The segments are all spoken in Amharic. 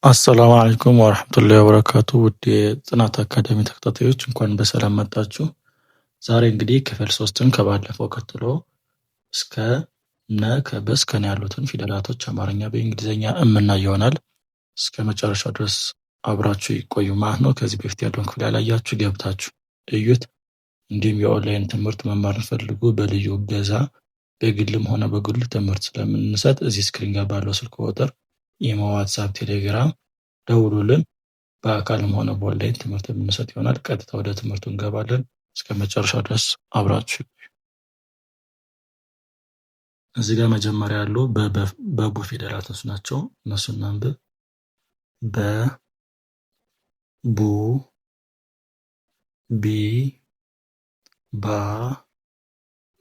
አሰላሙ አለይኩም ወራህመቱላሂ ወበረካቱ ውድ የጽናት አካዳሚ ተከታታዮች እንኳን በሰላም መጣችሁ። ዛሬ እንግዲህ ክፍል 3ን ከባለፈው ቀጥሎ እስከ ነ ከበ እስከ ነ ያሉትን ፊደላቶች አማርኛ በእንግሊዘኛ የምናይ ይሆናል። እስከ መጨረሻው ድረስ አብራችሁ ይቆዩ ማለት ነው። ከዚህ በፊት ያለውን ክፍል ያላያችሁ ገብታችሁ እዩት። እንዲሁም የኦንላይን ትምህርት መማር ፈልጉ በልዩ እገዛ በግልም ሆነ በግል ትምህርት ስለምንሰጥ እዚህ ስክሪን ጋር ባለው ስልክ ቁጥር ኢሞ፣ ዋትሳፕ፣ ቴሌግራም ደውሉልን። በአካልም ሆነ በኦንላይን ትምህርት የምንሰጥ ይሆናል። ቀጥታ ወደ ትምህርቱ እንገባለን። እስከ መጨረሻው ድረስ አብራችሁ እዚህ ጋር መጀመሪያ ያሉ በቡ ፊደላቶች ናቸው። እነሱን እናንብብ። በ ቡ ቢ ባ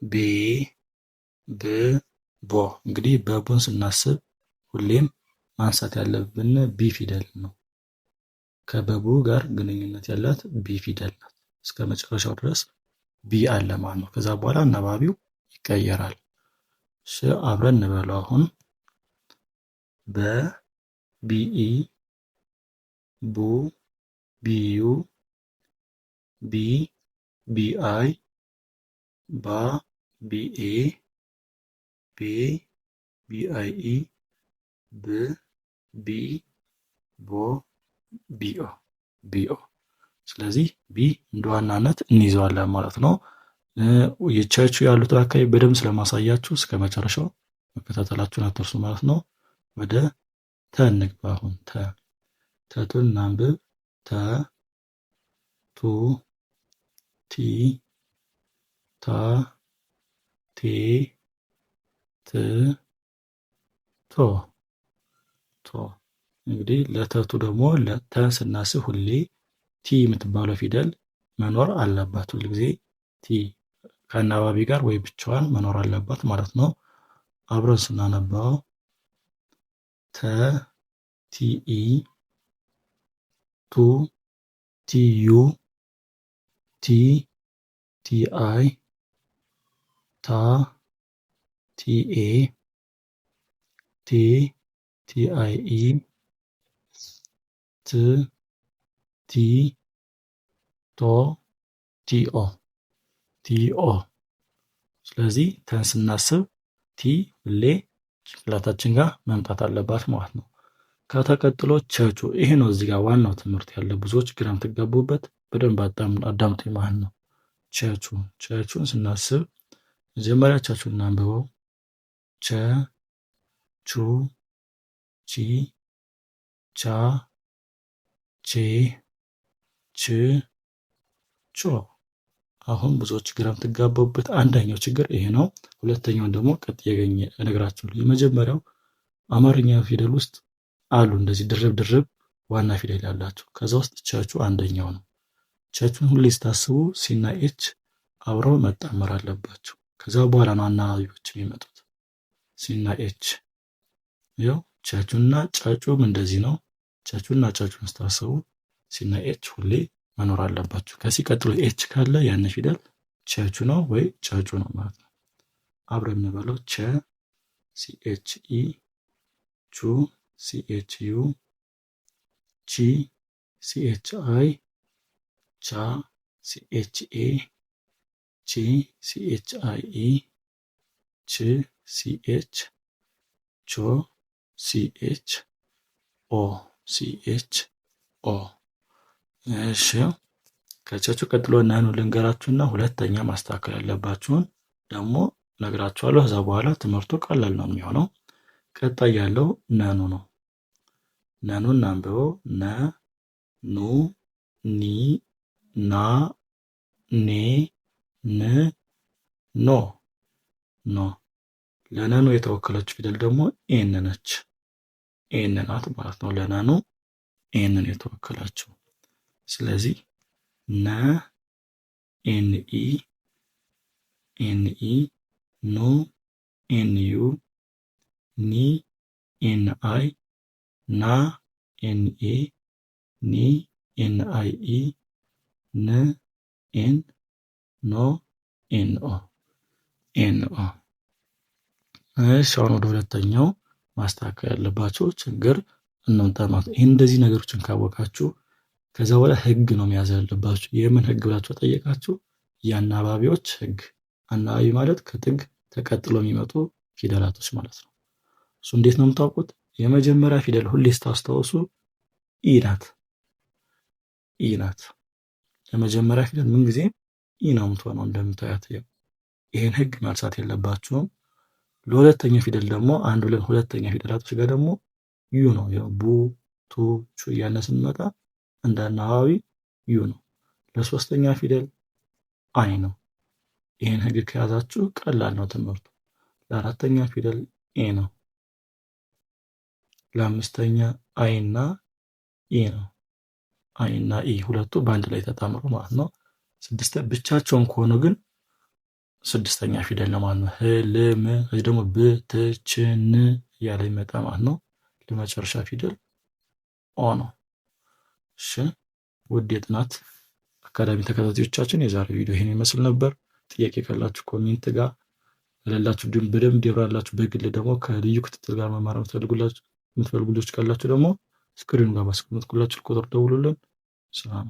ቤ ብ ቦ። እንግዲህ በቡን ስናስብ ሁሌም ማንሳት ያለብን ቢ ፊደል ነው። ከበቡ ጋር ግንኙነት ያላት ቢ ፊደል ናት። እስከ መጨረሻው ድረስ ቢ አለ ማለት ነው። ከዛ በኋላ አናባቢው ይቀየራል። እሺ አብረን እንበለው አሁን በ ቢኢ ቡ ቢዩ ቢ ቢአይ ባ ቢኤ ቤ ቢአይኢ ብ ቢ ቦ ቢኦ ቢኦ። ስለዚህ ቢ እንደ ዋናነት እንይዘዋለን ማለት ነው። የቸቹ ያሉት አካባቢ በደንብ ስለማሳያችሁ እስከ መጨረሻው መከታተላችሁን አትርሱ ማለት ነው። ወደ ተ እንግባ። አሁን ተቱን እናንብብ። ተ ቱ ቲ ታ ቴ ት ቶ ቶ። እንግዲህ ለተቱ ደግሞ ለተ ስናስብ ሁሌ ቲ የምትባለው ፊደል መኖር አለባት። ሁል ጊዜ ቲ ከአናባቢ ጋር ወይ ብቻዋን መኖር አለባት ማለት ነው። አብረን ስናነባው ተ ቲኢ ቱ ቲዩ ቲ ቲአይ ታ ቲኤ ቴ ቲአይኢ ት ቲ ቶ ቲኦ ቲኦ። ስለዚህ ተን ስናስብ ቲ ሁሌ ጭንቅላታችን ጋር መምጣት አለባት ማለት ነው። ከተቀጥሎ ቸቹ። ይሄ ነው እዚህ ጋር ዋናው ትምህርት ያለ። ብዙዎች ግራ የምትጋቡበት በደንብ አዳምጡኝ ማለት ነው። ቸቹን ስናስብ መጀመሪያ ቸቹን እናንብበው። ቸ ቹ ቺ ቻ ቼ ች ቾ። አሁን ብዙዎች ግራ የምትጋቡበት አንደኛው ችግር ይሄ ነው። ሁለተኛውን ደግሞ ቀጥዬ እነግራችኋለሁ። የመጀመሪያው አማርኛ ፊደል ውስጥ አሉ እንደዚህ ድርብ ዋና ፊደል ያላቸው። ከዛ ውስጥ ቸቹ አንደኛው ነው። ቸቹን ሁሌ ስታስቡ ሲና ኤች አብረው መጣመር አለባቸው። ከዛ በኋላ ነው አናባቢዎች የሚመጡት። ሲና ኤች ያው ቸቹና ጫጩም እንደዚህ ነው። ቸቹና ጫጩን ስታስቡ ሲና ኤች ሁሌ መኖር አለባቸው። ከዚህ ቀጥሎ ኤች ካለ ያን ፊደል ቸቹ ነው ወይ ጫጩ ነው ማለት ነው። አብረን እንበለው። ቸ ሲኤችኢ ቹ ሲኤችዩ ቺ ሲኤችአይ ቻ ሲኤችኤ ቺ ሲኤችአይኢ ች ሲኤች ቾ ሲኤች ኦ ሲኤች ኦ። እሺ ከቸቹ ቀጥሎ ነኑ ልንገራችሁና ሁለተኛ ማስተካከል ያለባችሁን ደግሞ ነግራችኋለሁ። ከዛ በኋላ ትምህርቱ ቀላል ነው የሚሆነው። ቀጣይ ያለው ነኑ ነው። ነኑን እናንብበው። ነ ኑ ኒ ና ኔ ን ኖ ኖ። ለነኑ የተወከለች ፊደል ደግሞ ኤን ነች። ኤን ናት ማለት ነው። ለነኑ ኤንን የተወከለችው። ስለዚህ ነ ኤንኢ ኤንኢ ኑ ኤንዩ ኒ ኤንአይ ና ኤንኤ ኒ ኤንአይኢ ን ኤን ኖ ኤንኦ ኤንኦ። እሺ አሁን ወደ ሁለተኛው ማስተካከል ያለባቸው ችግር እንምጣ ማለት ነው። ይህን እንደዚህ ነገሮችን ካወቃችሁ ከዛ በኋላ ህግ ነው መያዝ ያለባችሁ። የምን ህግ ብላችሁ ጠየቃችሁ? የአናባቢዎች ህግ። አናባቢ ማለት ከጥግ ተቀጥሎ የሚመጡ ፊደላቶች ማለት ነው። እሱ እንዴት ነው የምታውቁት? የመጀመሪያ ፊደል ሁሌ ስታስታውሱ ኢ ናት። ኢ ናት። የመጀመሪያ ፊደል ምን ጊዜ ኢ ነው የምትሆነው እንደምታያት። ይሄን ህግ መርሳት የለባችሁም። ለሁለተኛ ፊደል ደግሞ አንድ ብለን ሁለተኛ ፊደላቶች ጋር ደግሞ ዩ ነው። ያው ቡ ቱ ቹ እያልን ስንመጣ እንደ አናባቢ ዩ ነው። ለሶስተኛ ፊደል አይ ነው። ይሄን ህግ ከያዛችሁ ቀላል ነው ትምህርቱ። ለአራተኛ ፊደል ኤ ነው። ለአምስተኛ አይ እና ኢ ነው። አይ እና ኢ ሁለቱ በአንድ ላይ ተጣምሮ ማለት ነው። ብቻቸውን ከሆኑ ግን ስድስተኛ ፊደል ነው ማለት ነው። ህ ል ም እዚህ ደግሞ ብ ት ች ን እያለ ይመጣ ማለት ነው። ለመጨረሻ ፊደል ኦ ነው። እሺ ውድ የጥናት አካዳሚ ተከታታዮቻችን የዛሬ ቪዲዮ ይሄን ይመስል ነበር። ጥያቄ ካላችሁ ኮሜንት ጋር ለሌላችሁ እንዲሁም በደንብ ይብራራላችሁ በግል ደግሞ ከልዩ ክትትል ጋር መማር የምትፈልጉ ልጆች ካላችሁ ደግሞ ስክሪኑ ጋር ባስቀመጥኩላችሁ ቁጥር ደውሉልን። ሰላም